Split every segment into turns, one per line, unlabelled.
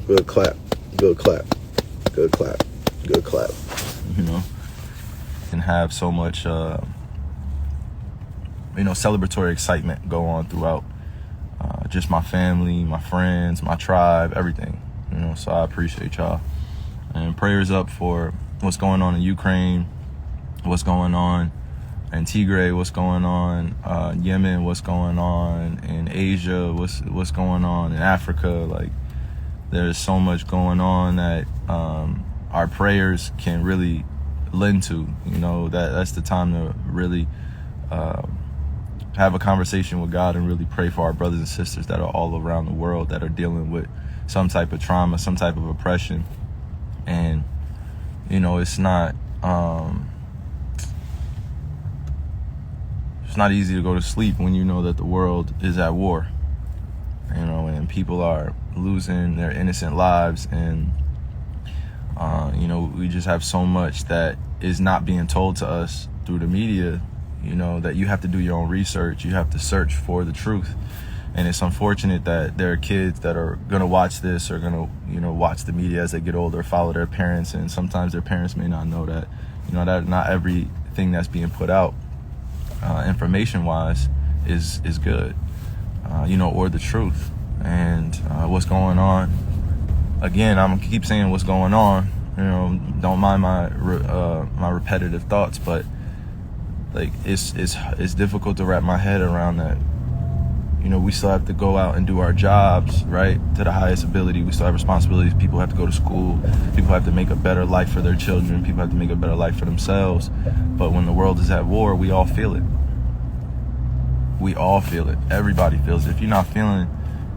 Good clap. Good clap. Good clap. Good clap.
You know, and have so much, celebratory excitement go on throughout just my family, my friends, my tribe, everything. You know, so I appreciate y'all. And prayers up for what's going on in Ukraine, what's going on in Tigray, what's going on Yemen, what's going on in Asia, what's going on in Africa. Like, there's so much going on that our prayers can really lend to. You know, that's the time to really have a conversation with God and really pray for our brothers and sisters that are all around the world that are dealing with some type of trauma, some type of oppression. And, you know, it's not easy to go to sleep when you know that the world is at war, you know, and people are losing their innocent lives. And, we just have so much that is not being told to us through the media, you know, that you have to do your own research. You have to search for the truth. And it's unfortunate that there are kids that are going to watch this or going to, watch the media as they get older, follow their parents. And sometimes their parents may not know that, that not everything that's being put out information-wise is good, or the truth. And what's going on. Again, I'm gonna keep saying what's going on. Don't mind my repetitive thoughts, but like it's difficult to wrap my head around that. We still have to go out and do our jobs, right, to the highest ability. We still have responsibilities. People have to go to school. People have to make a better life for their children. People have to make a better life for themselves. But when the world is at war, we all feel it. We all feel it. Everybody feels it. If you're not feeling,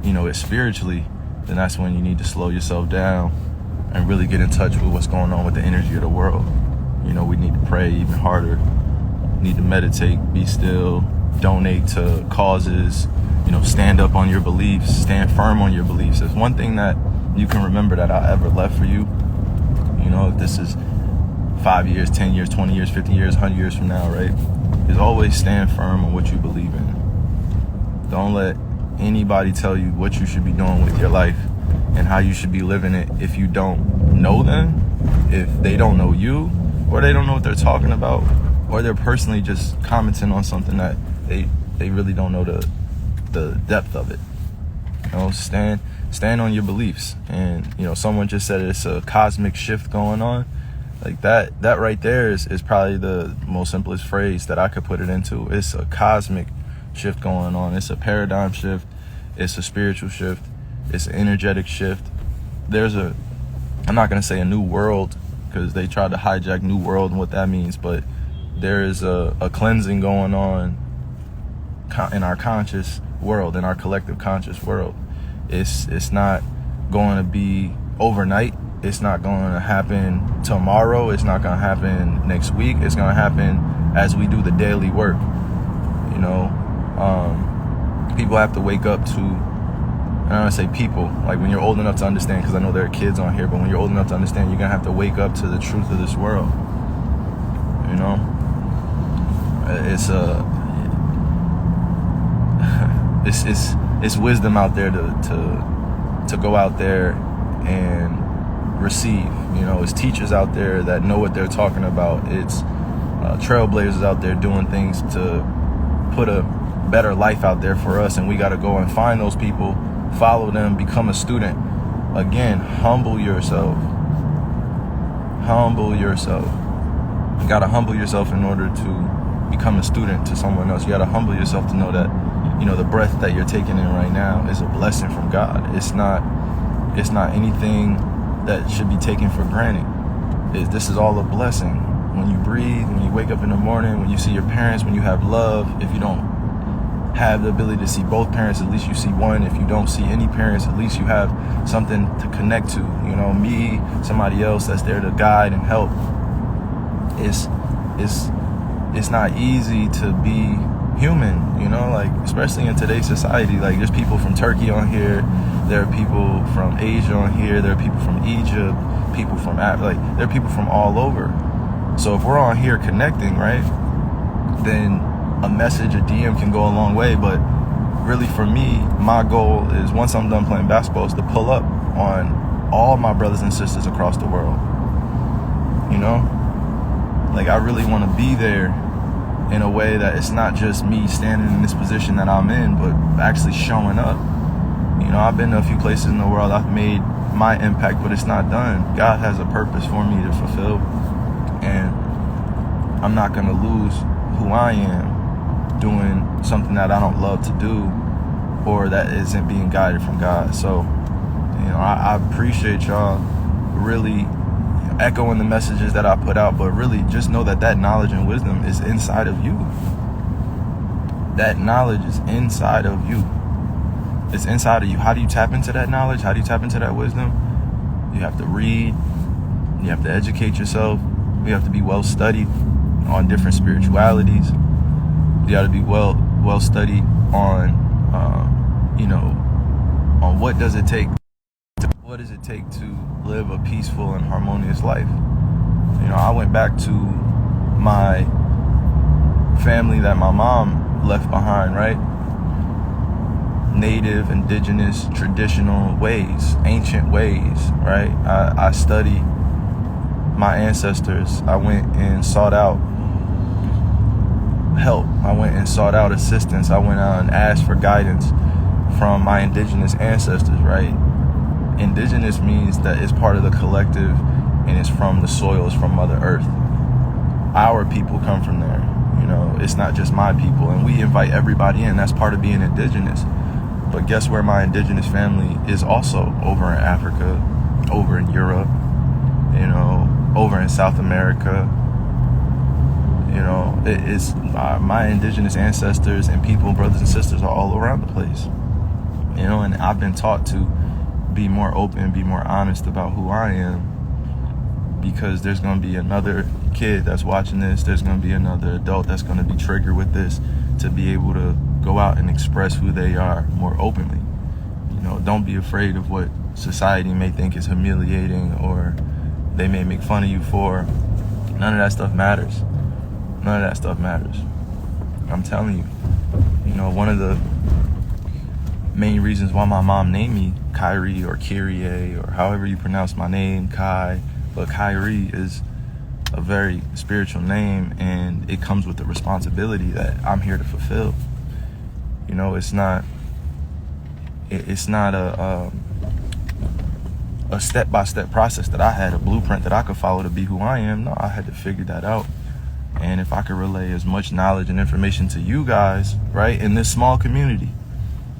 it spiritually, then that's when you need to slow yourself down and really get in touch with what's going on with the energy of the world. We need to pray even harder. Need to meditate, be still, donate to causes, stand up on your beliefs, stand firm on your beliefs. There's one thing that you can remember that I ever left for you, if this is 5 years, 10 years, 20 years, 50 years, 100 years from now, right, is always stand firm on what you believe in. Don't let anybody tell you what you should be doing with your life and how you should be living it if you don't know them, if they don't know you, or they don't know what they're talking about, or they're personally just commenting on something that they really don't know the depth of it. Stand on your beliefs. And someone just said it's a cosmic shift going on. Like that right there is probably the most simplest phrase that I could put it into. It's a cosmic shift going on. It's a paradigm shift. It's a spiritual shift. It's an energetic shift. I'm not going to say a new world, because they tried to hijack new world and what that means, but there is a cleansing going on in our conscious world, in our collective conscious world. It's not going to be overnight. It's not going to happen tomorrow. It's not going to happen next week. It's going to happen as we do the daily work. People have to wake up to, and I don't say people, like when you're old enough to understand, because I know there are kids on here, but when you're old enough to understand, you're going to have to wake up to the truth of this world. It's wisdom out there to go out there and receive. It's teachers out there that know what they're talking about. It's trailblazers out there doing things to put a better life out there for us, and we got to go and find those people, follow them, become a student. Again, humble yourself. You got to humble yourself in order to become a student to someone else. You got to humble yourself to know that the breath that you're taking in right now is a blessing from God. It's not anything that should be taken for granted. This is all a blessing. When you breathe, when you wake up in the morning, when you see your parents, when you have love. If you don't have the ability to see both parents, at least you see one. If you don't see any parents, at least you have something to connect to. Me, somebody else that's there to guide and help. It's not easy to be human, especially in today's society. Like, there's people from Turkey on here, there are people from Asia on here, there are people from Egypt, people from Africa, there are people from all over. So if we're on here connecting, right, then a message, a DM can go a long way. But really, for me, my goal is, once I'm done playing basketball, is to pull up on all my brothers and sisters across the world. You know, like I really want to be there in a way that it's not just me standing in this position that I'm in, but actually showing up. You know, I've been to a few places in the world, I've made my impact, but it's not done. God has a purpose for me to fulfill, and I'm not going to lose who I am doing something that I don't love to do, or that isn't being guided from God. So, you know, I appreciate y'all really echoing the messages that I put out, but really just know that knowledge and wisdom is inside of you. That knowledge is inside of you. It's inside of you. How do you tap into that knowledge? How do you tap into that wisdom? You have to read. You have to educate yourself. You have to be well studied on different spiritualities. You got to be well studied on, on what does it take to live a peaceful and harmonious life. You know, I went back to my family that my mom left behind, right? Native, indigenous, traditional ways, ancient ways, right? I studied my ancestors. I went and sought out help. I went and sought out assistance. I went out and asked for guidance from my indigenous ancestors, right? Indigenous means that it's part of the collective, and it's from the soil, it's from Mother Earth. Our people come from there. You know, it's not just my people, and we invite everybody in. That's part of being indigenous. But guess where my indigenous family is also? Over in Africa, over in Europe, you know, over in South America. You know, it's my indigenous ancestors and people, brothers and sisters, are all around the place. You know, and I've been taught to be more open, be more honest about who I am, because there's going to be another kid that's watching this. There's going to be another adult that's going to be triggered with this, to be able to go out and express who they are more openly. You know, don't be afraid of what society may think is humiliating or they may make fun of you for. None of that stuff matters. None of that stuff matters. I'm telling you. You know, one of the main reasons why my mom named me Kyrie or Kyrie, or however you pronounce my name, Kai, but Kyrie is a very spiritual name, and it comes with the responsibility that I'm here to fulfill. You know, it's not a step-by-step process that I had, a blueprint that I could follow to be who I am. No, I had to figure that out. And if I could relay as much knowledge and information to you guys, right, in this small community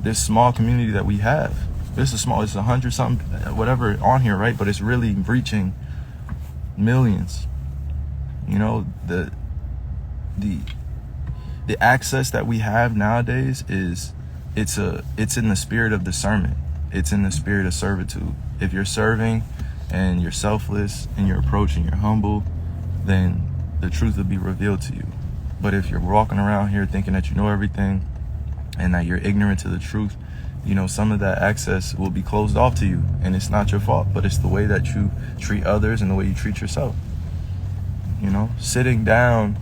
that we have. This is small, it's 100 something, whatever on here, right? But it's really reaching millions. You know, the access that we have nowadays it's in the spirit of discernment. It's in the spirit of servitude. If you're serving and you're selfless in your approach and you're humble, then the truth will be revealed to you. But if you're walking around here thinking that you know everything and that you're ignorant to the truth, you know, some of that access will be closed off to you, and it's not your fault, but it's the way that you treat others and the way you treat yourself. You know, sitting down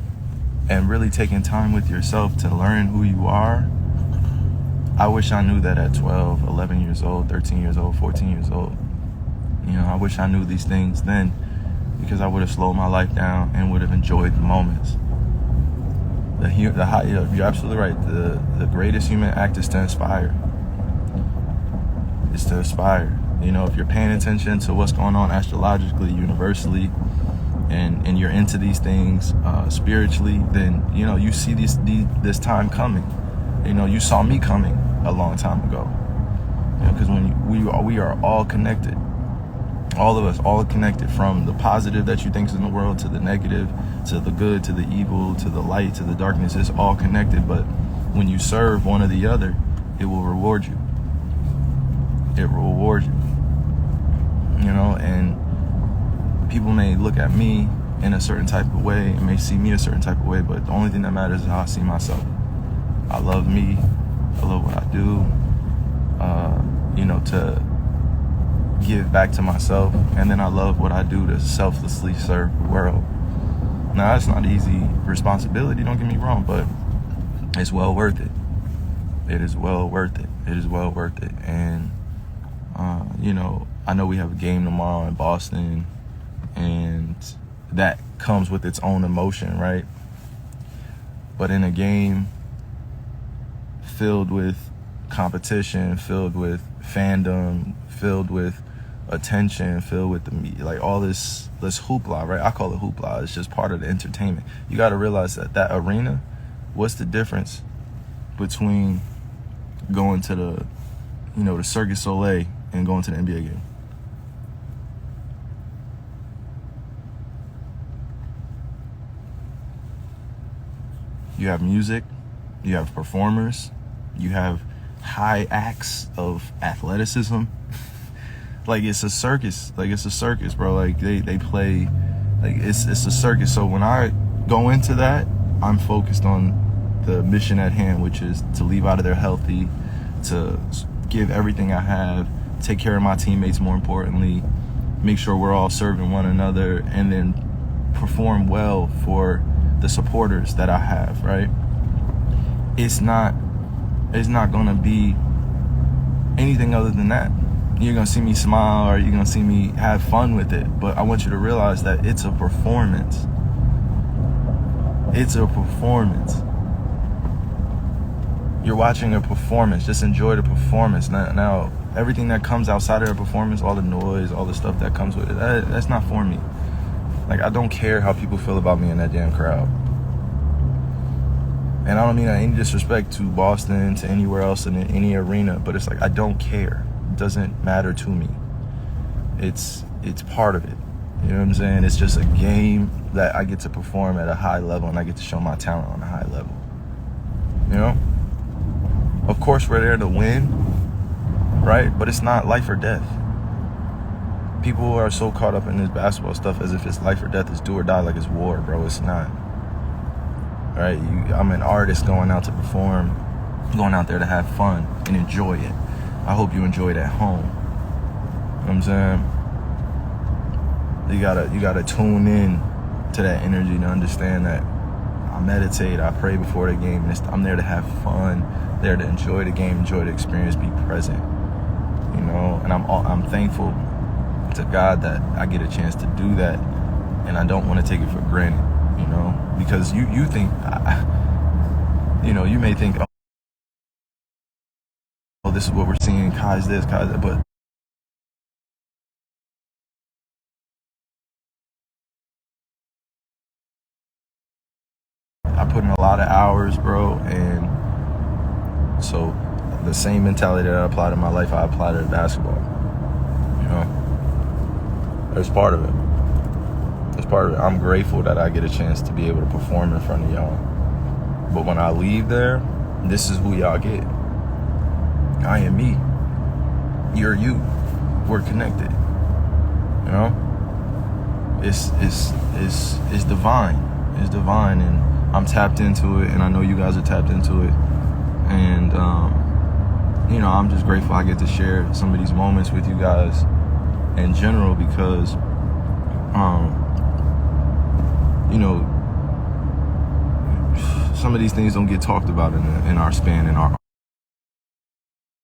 and really taking time with yourself to learn who you are. I wish I knew that at 12, 11 years old, 13 years old, 14 years old. You know, I wish I knew these things then, because I would have slowed my life down and would have enjoyed the moments. You're absolutely right. The greatest human act is to inspire. It's to aspire. You know, if you're paying attention to what's going on astrologically, universally, and you're into these things spiritually, then, you know, you see this time coming. You know, you saw me coming a long time ago. You know, because when we are all connected. All of us, all connected, from the positive that you think is in the world to the negative, to the good, to the evil, to the light, to the darkness. It's all connected. But when you serve one or the other, it will reward you. It will reward you. You know, and people may look at me in a certain type of way and may see me a certain type of way, but the only thing that matters is how I see myself. I love me. I love what I do. You know, to give back to myself, and then I love what I do to selflessly serve the world. Now, it's not an easy responsibility, don't get me wrong, but it's well worth it. It is well worth it. It is well worth it. And you know, I know we have a game tomorrow in Boston, and that comes with its own emotion, right? But in a game filled with competition, filled with fandom, filled with attention, filled with the media, like all this hoopla, right? I call it hoopla. It's just part of the entertainment. You got to realize that arena, what's the difference between going to the Cirque du Soleil and going to the NBA game? You have music, you have performers, you have high acts of athleticism. Like it's a circus. Like it's a circus, bro. Like they play, like it's a circus. So when I go into that, I'm focused on the mission at hand, which is to leave out of there healthy, to give everything I have, take care of my teammates, more importantly, make sure we're all serving one another, and then perform well for the supporters that I have, right? It's not gonna be anything other than that. You're gonna see me smile, or you're gonna see me have fun with it, but I want you to realize that it's a performance. It's a performance. You're watching a performance. Just enjoy the performance. Now everything that comes outside of the performance, all the noise, all the stuff that comes with it, that's not for me. Like, I don't care how people feel about me in that damn crowd. And I don't mean that any disrespect to Boston, to anywhere else in any arena, but it's like, I don't care. It doesn't matter to me. It's part of it. You know what I'm saying? It's just a game that I get to perform at a high level, and I get to show my talent on a high level. You know? Of course, we're there to win, right? But it's not life or death. People are so caught up in this basketball stuff as if it's life or death, it's do or die, like it's war, bro. It's not. Right? I'm an artist going out to perform, going out there to have fun and enjoy it. I hope you enjoy it at home. You know what I'm saying? You gotta tune in to that energy to understand that I meditate, I pray before the game, and I'm there to have fun, there to enjoy the game, enjoy the experience, be present. You know, and I'm thankful to God that I get a chance to do that, and I don't want to take it for granted, you know, because you think, you may think, oh, this is what we're seeing, Kai's this, Kai's that, but I put in a lot of hours, bro, and so the same mentality that I apply to my life, I apply to basketball, you know. That's part of it. That's part of it. I'm grateful that I get a chance to be able to perform in front of y'all. But when I leave there, this is who y'all get. I am me. You're you. We're connected. You know? It's divine. It's divine, and I'm tapped into it, and I know you guys are tapped into it. And I'm just grateful I get to share some of these moments with you guys in general, because some of these things don't get talked about in our span, in our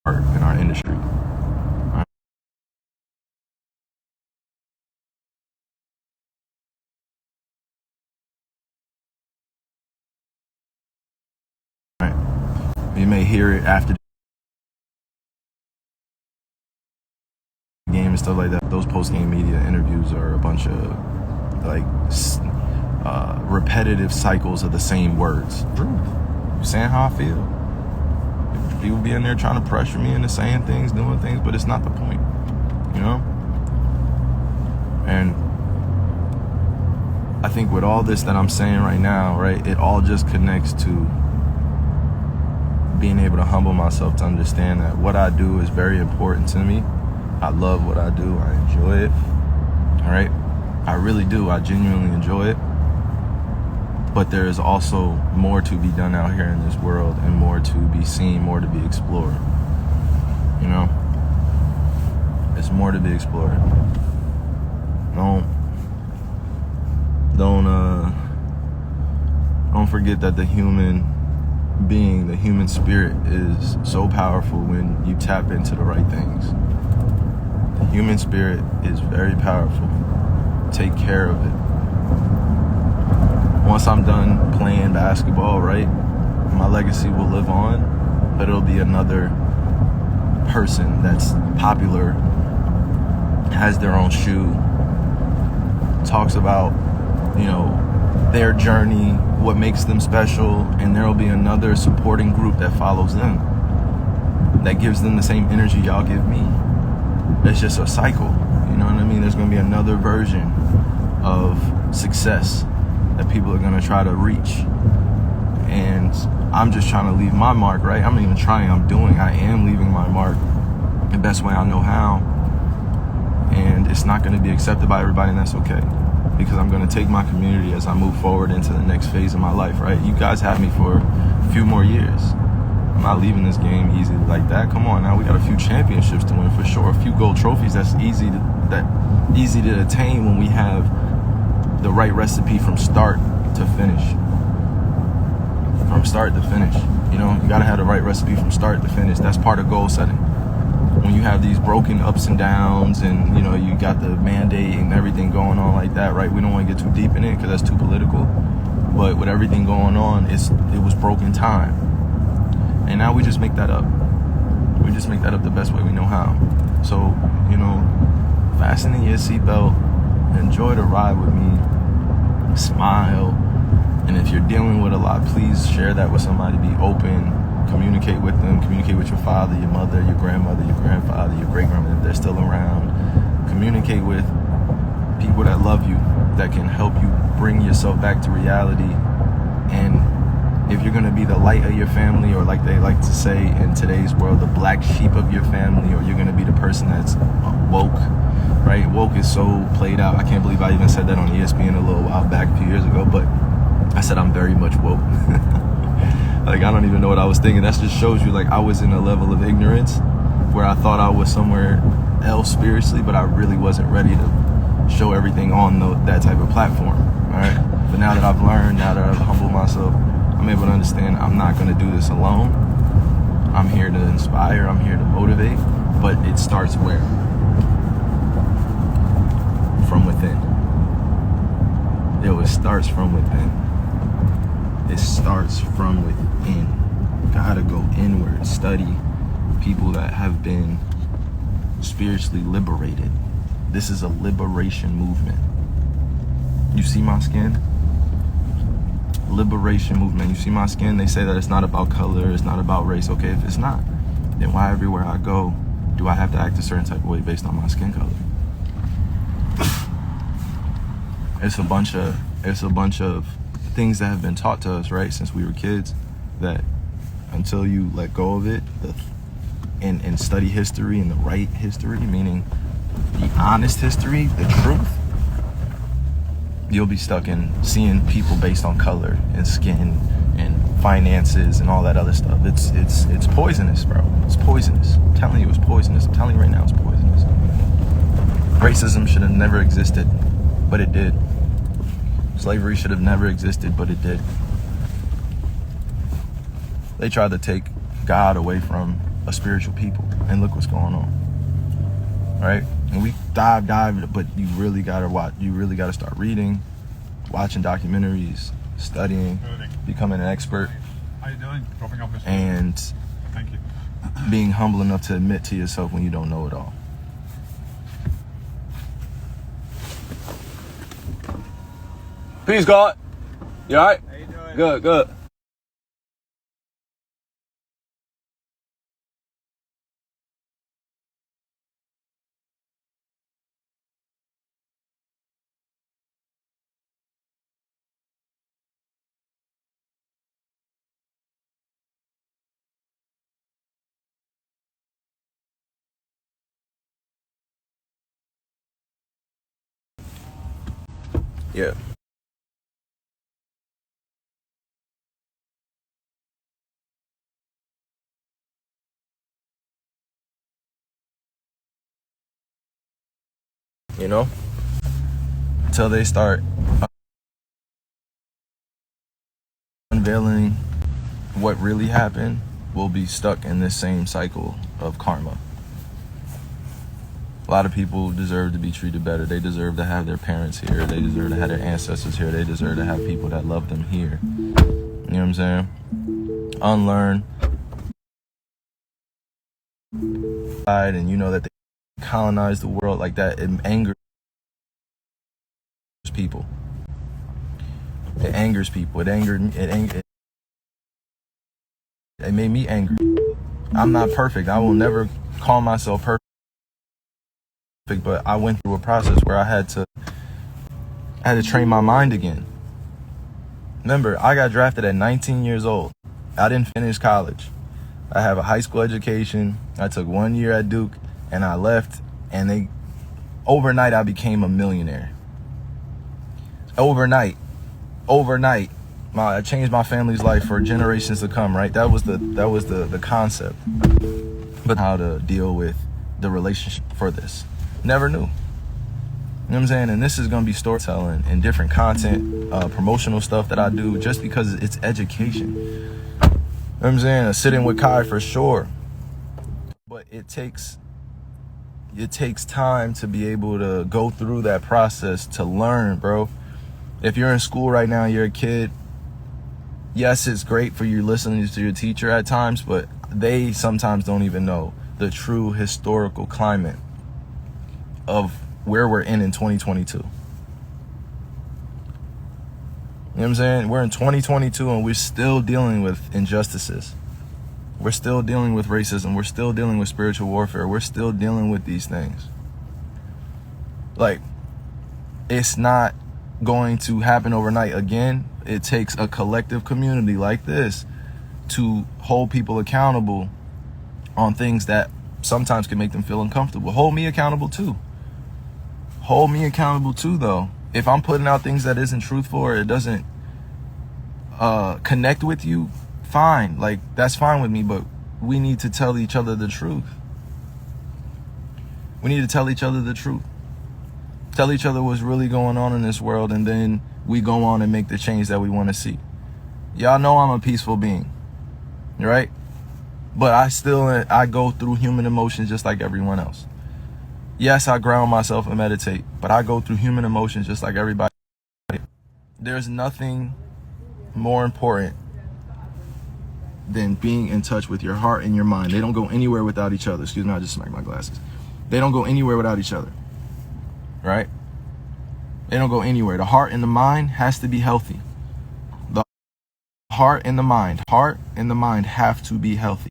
art, in our industry. Right? You may hear it after the game and stuff like that. Those post-game media interviews are a bunch of repetitive cycles of the same words. Truth. You're saying how I feel. People be in there trying to pressure me into saying things, doing things, but it's not the point, you know? And I think with all this that I'm saying right now, right, it all just connects to being able to humble myself to understand that what I do is very important to me. I love what I do. I enjoy it. All right? I really do. I genuinely enjoy it. But there is also more to be done out here in this world, and more to be seen, more to be explored. You know? There's more to be explored. Don't forget that the human being, the human spirit, is so powerful when you tap into the right things. The human spirit is very powerful. Take care of it. Once I'm done playing basketball, right, my legacy will live on, but it'll be another person that's popular, has their own shoe, talks about, you know, their journey, what makes them special, and there'll be another supporting group that follows them, that gives them the same energy y'all give me. It's just a cycle, you know what I mean? There's gonna be another version of success that people are gonna try to reach. And I'm just trying to leave my mark, right? I'm not even trying, I am leaving my mark the best way I know how. And it's not gonna be accepted by everybody, and that's okay. Because I'm gonna take my community as I move forward into the next phase of my life, right? You guys have me for a few more years. I'm not leaving this game easy like that. Come on now, we got a few championships to win for sure. A few gold trophies, that's easy to attain when we have the right recipe from start to finish. From start to finish. You know, you gotta have the right recipe from start to finish. That's part of goal setting. When you have these broken ups and downs and, you know, you got the mandate and everything going on like that, right? We don't want to get too deep in it because that's too political. But with everything going on, it was broken time. And now we just make that up. We just make that up the best way we know how. So, you know, fasten in your seatbelt, enjoy the ride with me, smile. And if you're dealing with a lot, please share that with somebody. Be open, communicate with them, communicate with your father, your mother, your grandmother, your grandfather, your great-grandmother, if they're still around. Communicate with people that love you, that can help you bring yourself back to reality. And if you're going to be the light of your family, or like they like to say in today's world, the black sheep of your family, or you're going to be the person that's woke, right? Woke is so played out. I can't believe I even said that on ESPN a little while back, a few years ago, but I said I'm very much woke. Like, I don't even know what I was thinking. That just shows you, like, I was in a level of ignorance where I thought I was somewhere else spiritually, but I really wasn't ready to show everything on that type of platform, all right? But now that I've learned, now that I've humbled myself, I'm able to understand I'm not going to do this alone. I'm here to inspire. I'm here to motivate. But it starts where? From within. It starts from within. It starts from within. Gotta go inward. Study people that have been spiritually liberated. This is a liberation movement. You see my skin? Liberation movement. You see my skin? They say that it's not about color, it's not about race. Okay, if it's not, then why everywhere I go do I have to act a certain type of way based on my skin color? It's a bunch of things that have been taught to us, right, since we were kids, that until you let go of it and study history, and the right history, meaning the honest history, the truth, you'll be stuck in seeing people based on color and skin and finances and all that other stuff. It's poisonous, bro. It's poisonous. I'm telling you, it's poisonous. I'm telling you right now, it's poisonous. Racism should have never existed, but it did. Slavery should have never existed, but it did. They tried to take God away from a spiritual people, and look what's going on. Right? And we dive, but you really gotta watch. You really gotta start reading, watching documentaries, studying, becoming an expert.
How you doing? Dropping off this.
And
thank you.
Being humble enough to admit to yourself when you don't know it all. Peace, God. You all right?
How you doing?
Good. Yeah. You know? Until they start unveiling what really happened, we'll be stuck in this same cycle of karma. lot of people deserve to be treated better. They deserve to have their parents here. They deserve to have their ancestors here. They deserve to have people that love them here. You know what I'm saying? Unlearn. And you know that they colonized the world like that. It angers people. It angers people. It made me angry. I'm not perfect. I will never call myself perfect, but I went through a process where I had to train my mind again. Remember, I got drafted at 19 years old. I didn't finish college. I have a high school education. I took 1 year at Duke and I left, and overnight I became a millionaire. Overnight, I changed my family's life for generations to come, right? That was the concept. But how to deal with the relationship for this. Never knew. You know what I'm saying? And this is going to be storytelling and different content, promotional stuff that I do just because it's education. You know what I'm saying? Sitting with Kyrie for sure. But it takes time to be able to go through that process to learn, bro. If you're in school right now, you're a kid, yes, it's great for you listening to your teacher at times, but they sometimes don't even know the true historical climate of where we're in 2022. You know what I'm saying? We're in 2022 and we're still dealing with injustices. We're still dealing with racism. We're still dealing with spiritual warfare. We're still dealing with these things. Like, it's not going to happen overnight. Again, it takes a collective community like this to hold people accountable on things that sometimes can make them feel uncomfortable. Hold me accountable too. Hold me accountable too, though. If I'm putting out things that isn't truthful or it doesn't connect with you, fine. Like, that's fine with me, but we need to tell each other the truth. We need to tell each other the truth. Tell each other what's really going on in this world, and then we go on and make the change that we want to see. Y'all know I'm a peaceful being, right? But I go through human emotions just like everyone else. Yes, I ground myself and meditate, but I go through human emotions just like everybody. There's nothing more important than being in touch with your heart and your mind. They don't go anywhere without each other. Excuse me, I just smacked my glasses. They don't go anywhere without each other, right? They don't go anywhere. The heart and the mind has to be healthy. The heart and the mind have to be healthy.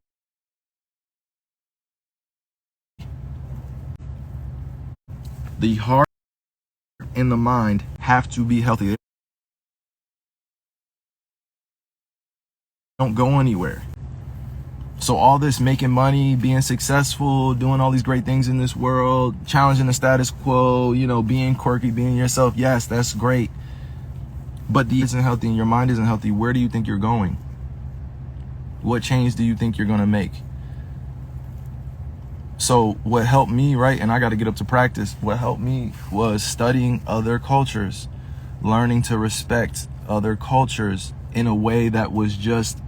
The heart and the mind have to be healthy. They don't go anywhere. So all this making money, being successful, doing all these great things in this world, challenging the status quo, you know, being quirky, being yourself, yes, that's great. But the isn't healthy and your mind isn't healthy. Where do you think you're going? What change do you think you're going to make? So what helped me, right, and I got to get up to practice, what helped me was studying other cultures, learning to respect other cultures in a way that was just,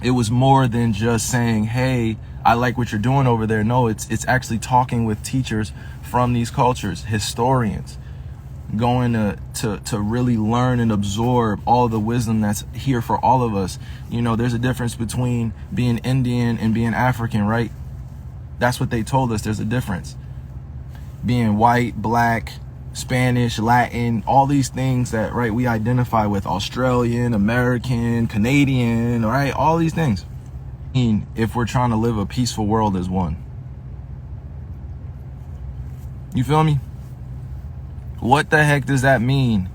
it was more than just saying, hey, I like what you're doing over there. No, it's actually talking with teachers from these cultures, historians, going to really learn and absorb all the wisdom that's here for all of us. You know, there's a difference between being Indian and being African, right? That's what they told us. There's a difference. Being white, black, Spanish, Latin, all these things that, right, we identify with, Australian, American, Canadian, right? All these things. If we're trying to live a peaceful world as one. You feel me? What the heck does that mean?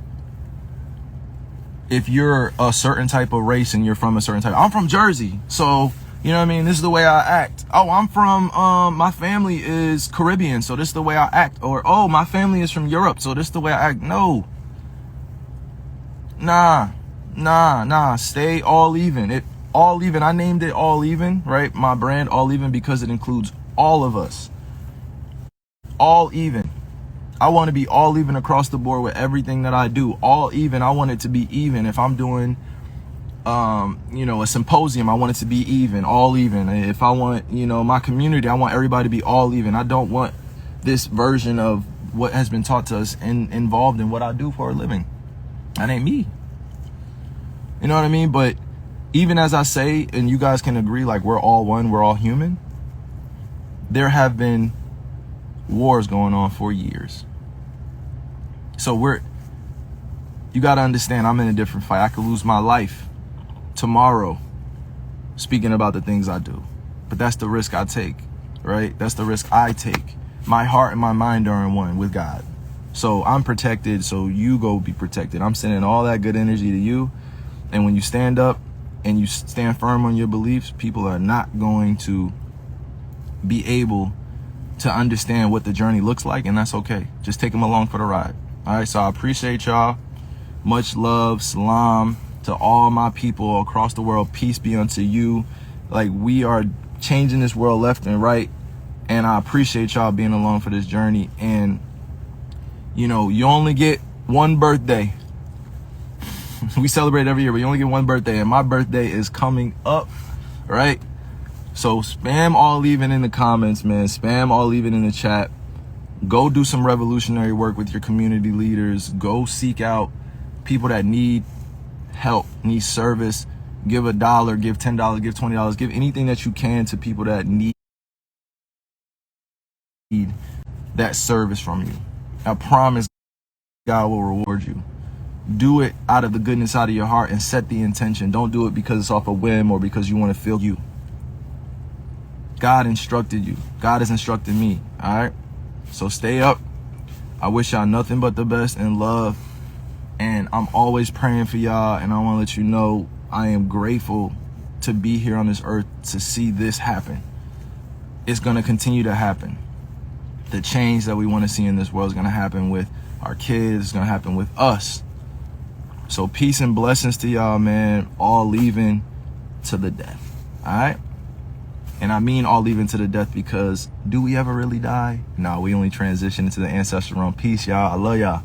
If you're a certain type of race and you're from a certain type, I'm from Jersey, so you know what I mean? This is the way I act. Oh, I'm from, my family is Caribbean, so this is the way I act. Or, oh, my family is from Europe, so this is the way I act. No. Nah. Stay all even. All even. I named it All Even, right? My brand, All Even, because it includes all of us. All even. I want to be all even across the board with everything that I do. All even. I want it to be even. If I'm doing you know, a symposium, I want it to be even, all even. If I want, you know, my community, I want everybody to be all even. I don't want this version of what has been taught to us and involved in what I do for a living. That ain't me. You know what I mean? But even as I say, and you guys can agree, like, we're all one, we're all human, there have been wars going on for years. So you got to understand, I'm in a different fight. I could lose my life tomorrow speaking about the things I do. But that's the risk I take, right? That's the risk I take. My heart and my mind are in one with God. So I'm protected, so you go be protected. I'm sending all that good energy to you. And when you stand up and you stand firm on your beliefs, people are not going to be able to understand what the journey looks like, and that's okay. Just take them along for the ride. All right, so I appreciate y'all. Much love, salam to all my people across the world. Peace be unto you. Like, we are changing this world left and right, and I appreciate y'all being along for this journey. And you know, you only get one birthday. We celebrate every year, but you only get one birthday, and my birthday is coming up, right? So spam all leaving in the comments, man. Spam all leaving in the chat. Go do some revolutionary work with your community leaders. Go seek out people that need help, need service. Give $1, give $10, give $20, give anything that you can to people that need that service from you. I promise God will reward you. Do it out of the goodness out of your heart and set the intention. Don't do it because it's off a whim or because you want to feel you. God instructed you. God has instructed me. All right. So stay up. I wish y'all nothing but the best and love. And I'm always praying for y'all. And I want to let you know I am grateful to be here on this earth to see this happen. It's going to continue to happen. The change that we want to see in this world is going to happen with our kids. It's going to happen with us. So peace and blessings to y'all, man. All leaving to the death. All right. And I mean all leaving to the death because do we ever really die? No, we only transition into the ancestral realm. Peace, y'all. I love y'all.